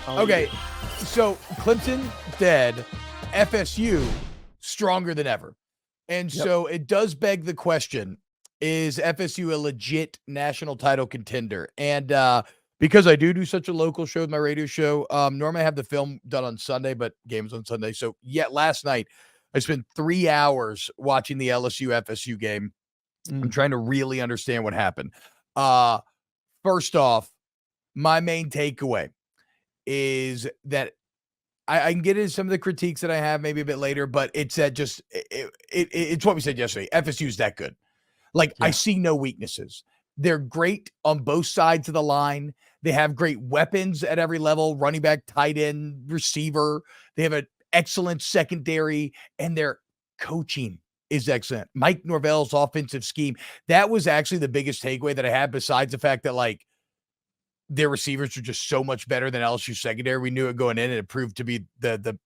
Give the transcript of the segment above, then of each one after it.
Okay, so Clemson dead, FSU stronger than ever. And Yep. so it does beg the question, is FSU a legit national title contender? And because I do such a local show with my radio show, normally I have the film done on Sunday, but games on Sunday. So last night I spent 3 hours watching the LSU FSU game. I'm trying to really understand what happened. First off, my main takeaway is that I can get into some of the critiques that I have maybe a bit later, but it's that it's what we said yesterday. FSU is that good. Like, I see no weaknesses. They're great on both sides of the line. They have great weapons at every level, running back, tight end, receiver. They have an excellent secondary, and their coaching is excellent. Mike Norvell's offensive scheme, that was actually the biggest takeaway that I had, besides the fact that, like, their receivers are just so much better than LSU secondary. We knew it going in, and it proved to be the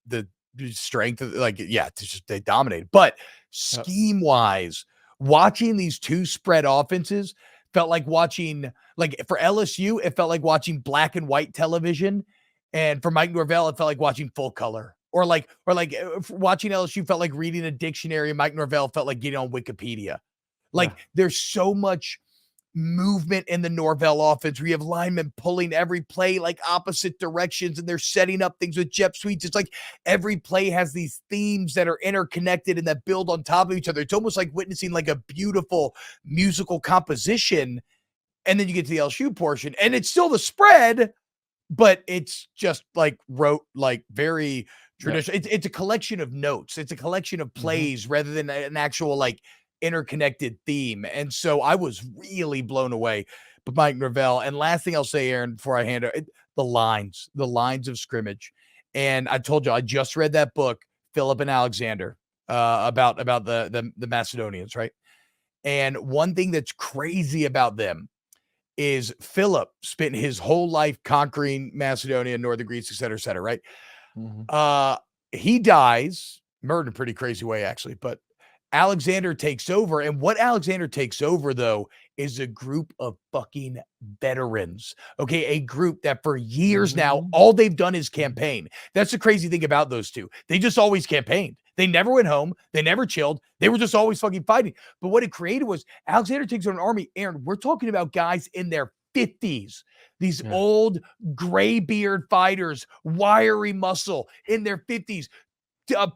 strength of, like, they dominated. But scheme wise, watching these two spread offenses felt like watching, like, for LSU, it felt like watching black and white television. And for Mike Norvell, it felt like watching full color. Or watching LSU felt like reading a dictionary, and Mike Norvell felt like getting on Wikipedia. Like, there's so much movement in the Norvell offense. We have linemen pulling every play like opposite directions, and they're setting up things with jet sweeps. It's like every play has these themes that are interconnected and that build on top of each other. It's almost like witnessing like a beautiful musical composition. And then you get to the LSU portion, and it's still the spread, but it's just like very traditional. It's a collection of notes. It's a collection of plays rather than an actual like interconnected theme. And so I was really blown away by Mike Norvell. And last thing I'll say, Aaron, before I hand it, the lines of scrimmage. And I told you, I just read that book, Philip and Alexander, about the Macedonians, right? And one thing that's crazy about them is Philip spent his whole life conquering Macedonia, northern Greece, et cetera, right? He dies, murdered in a pretty crazy way, actually, but Alexander takes over. And what Alexander takes over, though, is a group of fucking veterans. Okay. A group that for years now, all they've done is campaign. That's the crazy thing about those two. They just always campaigned. They never went home. They never chilled. They were just always fucking fighting. But what it created was Alexander takes over an army. Aaron, we're talking about guys in their 50s. These old gray beard fighters, wiry muscle in their 50s.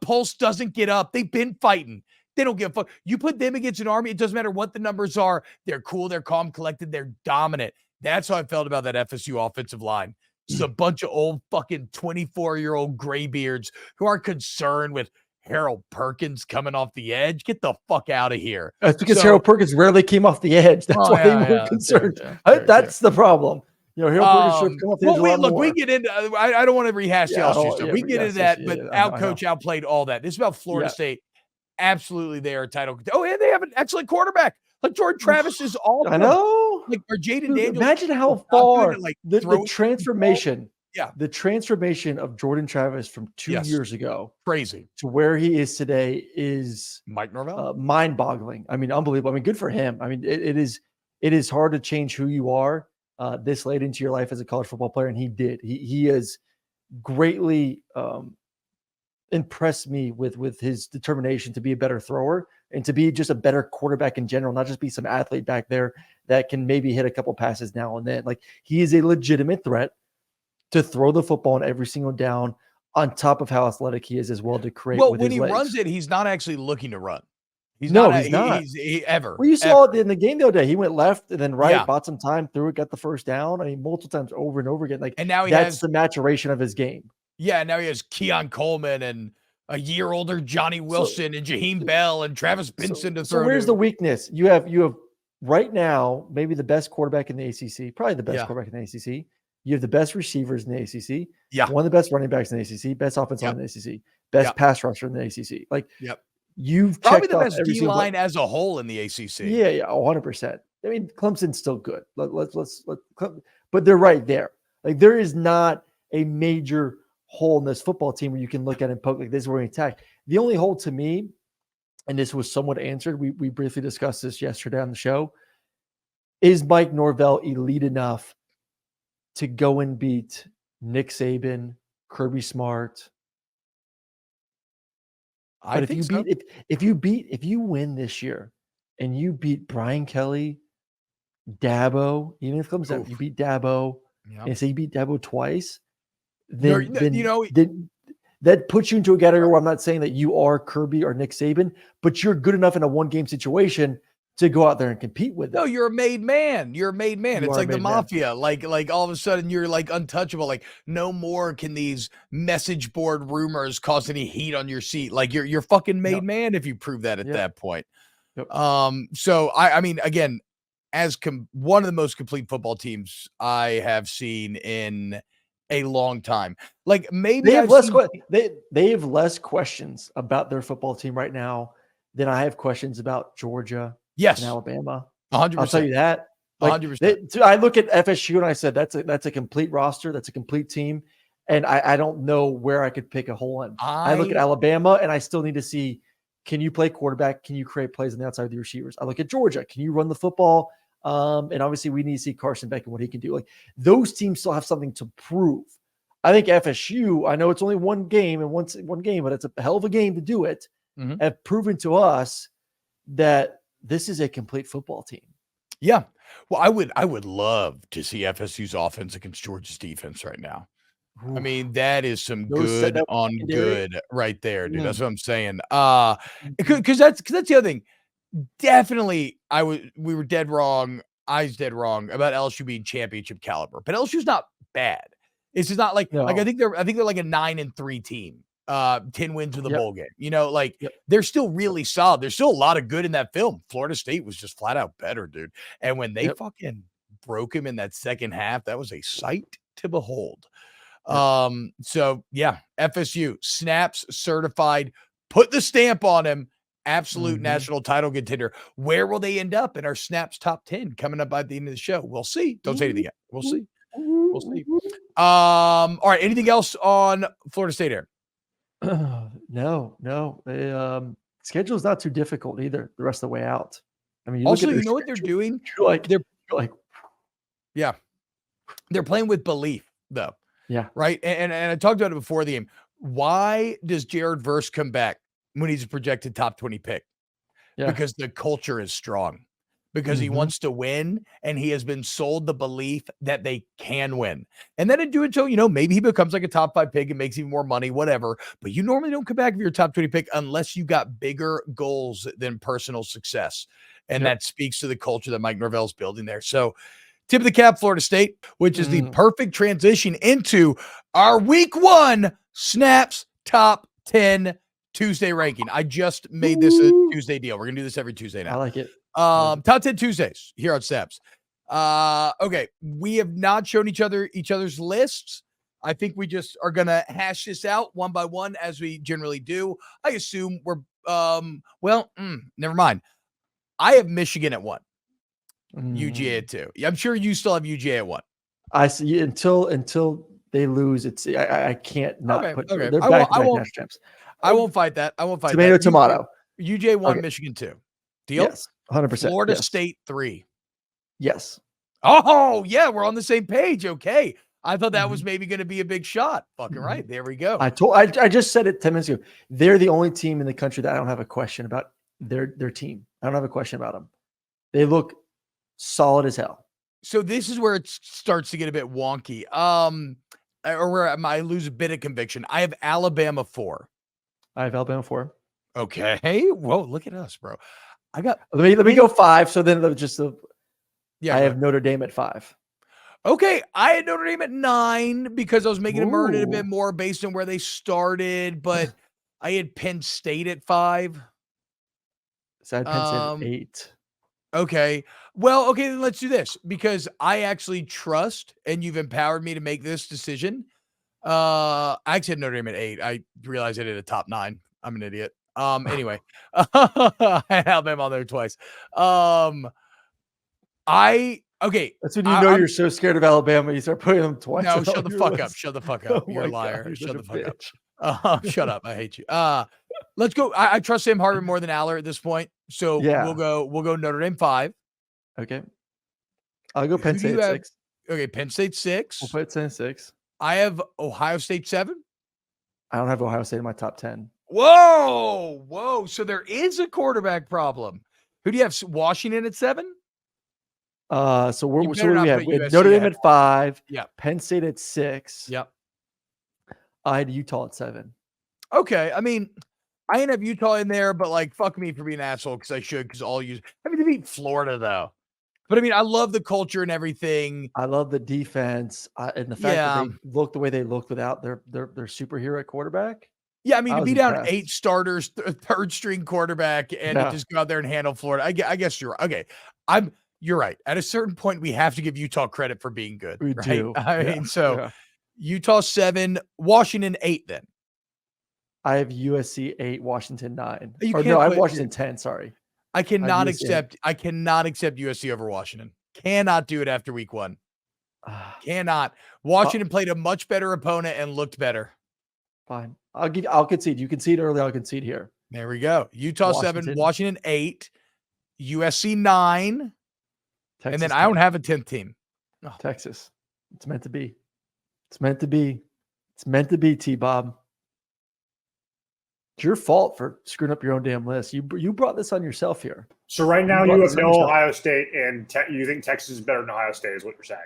Pulse doesn't get up. They've been fighting. They don't give a fuck. You put them against an army, it doesn't matter what the numbers are. They're cool, they're calm, collected, they're dominant. That's how I felt about that FSU offensive line. It's a bunch of old fucking 24-year-old graybeards who aren't concerned with Harold Perkins coming off the edge. Get the fuck out of here. That's because Harold Perkins rarely came off the edge. That's why they were concerned. That's the problem. You know, Harold Perkins should come off the edge a lot more. We get into, I don't want to rehash the LSU stuff. We get into that, but outcoach, outplayed all that. This is about Florida State. Absolutely, they are a title. Oh, and they have an excellent quarterback. Like Jordan Travis is all. I know. Like, or Jaden Daniels. Imagine how far the transformation. The transformation of Jordan Travis from 2 years ago, crazy, to where he is today is Mike Norvell. Mind-boggling. I mean, unbelievable. I mean, good for him. I mean, it is hard to change who you are this late into your life as a college football player, and he did. He has greatly impressed me with his determination to be a better thrower and to be just a better quarterback in general, not just be some athlete back there that can maybe hit a couple passes now and then. Like, he is a legitimate threat to throw the football on every single down, on top of how athletic he is as well to create. Well, with when his he legs. runs it, he's not actually looking to run. He's not. Ever. Well, you saw it in the game the other day. He went left and then right, bought some time, threw it, got the first down. I mean, multiple times over and over again. Like, and now that's the maturation of his game. Yeah, now he has Keon Coleman and a year older Johnny Wilson and Jaheim Bell and Travis Benson to throw. So where's the weakness? You have right now maybe the best quarterback in the ACC, probably the best quarterback in the ACC. You have the best receivers in the ACC. Yeah, one of the best running backs in the ACC, best offensive line in the ACC, best pass rusher in the ACC. Like, you've probably checked the off best D line as a whole in the ACC. Yeah, 100%. I mean, Clemson's still good. But they're right there. Like, there is not a major hole in this football team where you can look at and poke like this is where we attack. The only hole to me, and this was somewhat answered, we briefly discussed this yesterday on the show, is Mike Norvell elite enough to go and beat Nick Saban, Kirby Smart. I But if think you so. beat if you win this year and you beat Brian Kelly, Dabo, even if it comes up, you Oof. beat Dabo, Yeah. and say you beat Dabo twice, No, then you know, that puts you into a category where I'm not saying that you are Kirby or Nick Saban, but you're good enough in a one game situation to go out there and compete with no, them. you're a made man. You're a made man. You It's are a like the made man. mafia. Like all of a sudden you're like untouchable. Like no more can these message board rumors cause any heat on your seat. Like you're fucking made Yep. man if you prove that at Yep. that point. Yep. So I mean, again, as one of the most complete football teams I have seen in a long time. Like maybe They have I've less seen. they have less questions about their football team right now than I have questions about Georgia and Yes, Alabama. hundred I'll tell percent, you that. Like 100%. I look at FSU and I said that's a complete roster, that's a complete team, and I don't know where I could pick a hole in. I look at I Alabama and I still need to see, can you play quarterback? Can you create plays on the outside of the receivers? I look at Georgia. Can you run the football? And obviously we need to see Carson Beck and what he can do. Like those teams still have something to prove. I think FSU, I know it's only one game and one game, but it's a hell of a game to do it. Mhm. Have proven to us that this is a complete football team. Yeah. Well, I would love to see FSU's offense against Georgia's defense right now. I Oof. mean, that is some Those set good that on secondary. good right there, dude. That's Mm. what I'm saying. Mhm. Because that's the other thing. Definitely, we were dead wrong. I was dead wrong about LSU being championship caliber, but LSU's not bad. It's just not like No. I think they're like a 9-3 team. 10 wins in the Yep. bowl game. You know, like Yep. they're still really solid. There's still a lot of good in that film. Florida State was just flat out better, dude. And when they Yep. fucking broke him in that second half, that was a sight to behold. Yep. So yeah, FSU snaps certified, put the stamp on him. Absolute Mhm. national title contender. Where will they end up in our snaps top 10 coming up by the end of the show? We'll see. Don't say anything yet. We'll see. We'll see. All right. Anything else on Florida State Air? No. They, schedule is not too difficult either the rest of the way out. I mean, you look Also, at their you know what they're schedule, doing? you're like, They're you're like, yeah, they're playing with belief though, yeah, right? And I talked about it before the game. Why does Jared Verse come back when he's a projected top 20 pick? yeah. Because the culture is strong, because he Mhm. wants to win and he has been sold the belief that they can win. And then in doing so, you know, maybe he becomes like a top 5 pick and makes even more money, whatever. But you normally don't come back if you're a top 20 pick unless you got bigger goals than personal success. And Yep. that speaks to the culture that Mike Norvell's building there. So tip of the cap, Florida State, which is the Mm. perfect transition into our week 1 snaps top 10 Tuesday ranking. I just made this a Woo. Tuesday deal. We're gonna do this every Tuesday I now. like it. I like it. Top 10 Tuesdays here on Snaps. Okay, we have not shown each other's lists. I think we just are gonna hash this out one by one as we generally do. I assume we're never mind. I have Michigan at 1, UGA Mm. at 2. I'm sure you still have UGA at 1. I see until they lose, it's I can't not put Okay. they're back to I back won't national champs. I won't fight that. I won't fight Tomato, that. tomato. UJ 1, Okay. Michigan 2. Deal? Yes. 100%. Florida Yes. State 3. Yes. Oh, yeah, we're on the same page. Okay. I thought that was Mhm. maybe going to be a big shot. Fucking right. Mhm. There we go. I just said it 10 minutes ago. They're the only team in the country that I don't have a question about their team. I don't have a question about them. They look solid as hell. So this is where it starts to get a bit wonky. Or where I lose a bit of conviction. I have Alabama 4. I have Alabama 4. Okay. Whoa, look at us, bro. I got Let me go 5. So then yeah. I Go have ahead. Notre Dame at 5. Okay, I had Notre Dame at 9 because I was making them earn it a bit Ooh. more based on where they started, but I had Penn State at 5. So I had Penn State at 8. Okay. Well, okay, then let's do this because I actually trust and you've empowered me to make this decision. I actually had Notre Dame at 8. I realized I did a top 9. I'm an idiot. Anyway, I had Alabama on there twice. Okay. That's when you know you're so scared of Alabama, you start putting them twice No, on shut the your fuck up. list. Shut the fuck Oh up. You're a my God, liar. you're such Shut a the fuck up. bitch. Shut up. I hate you. Let's go. I trust Sam Hartman more than Aller at this point. So Yeah. we'll go Notre Dame 5. Okay. I'll go Penn Who do State you at have? 6. Okay, Penn State We'll 6. put Penn State at 6. I have Ohio State 7. I don't have Ohio State in my top 10. Whoa. So there is a quarterback problem. Who do you have? Washington at 7? So what do better we not have? put We had USC Notre Dame ahead. at 5. Yep. Penn State at 6. Yep. I had Utah at 7. Okay. I mean, I didn't have Utah in there, but like, fuck me for being an asshole because I should, because all use. I mean, they beat Florida though. But I mean, I love the culture and everything. I love the defense and the fact that they look the way they looked without their superhero at quarterback. Yeah, I mean, to be down impressed. 8 starters, third string quarterback, and to just go out there and handle Florida. I guess you're okay. You're right. At a certain point, we have to give Utah credit for being good. We right? do. I mean, Utah 7, Washington 8. Then I have USC 8, Washington 9. I have Washington 10. Sorry, I cannot accept USC over Washington. Cannot do it after week 1. Cannot. Washington played a much better opponent and looked better. Fine. I'll concede. You concede early. I'll concede here. There we go. Utah 7, Washington 8, USC 9, Texas and then 10. I don't have a 10th team. Oh. Texas. It's meant to be. It's meant to be. It's meant to be, T-Bob. It's your fault for screwing up your own damn list. You brought this on yourself here. So right now you have no Ohio State, and you think Texas is better than Ohio State is what you're saying.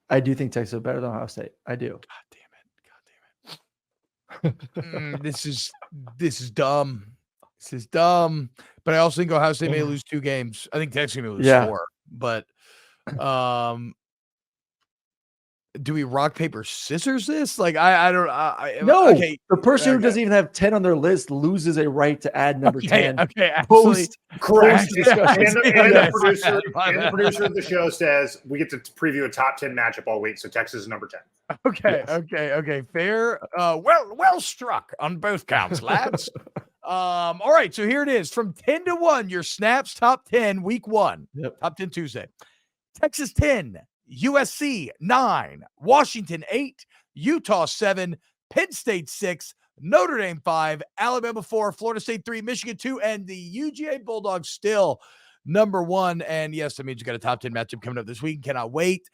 I do think Texas is better than Ohio State. I do. God damn it. This is dumb. This is dumb. But I also think Ohio State may lose 2 games. I think Texas may lose 4. But do we rock, paper, scissors this? Like I don't no. Okay. The person who doesn't even have 10 on their list loses a right to add number 10. Okay, absolutely. Correct. And the producer of the show says we get to preview a top 10 matchup all week. So Texas is number 10. Okay. Fair. Well struck on both counts, lads. All right. So here it is. From 10 to 1, your Snaps top 10 week 1. Yep. Top 10 Tuesday. Texas 10, USC 9, Washington 8, Utah 7, Penn State 6, Notre Dame 5, Alabama 4, Florida State 3, Michigan 2, and the UGA Bulldogs still number 1. And yes, that means you got a top 10 matchup coming up this week. Cannot wait.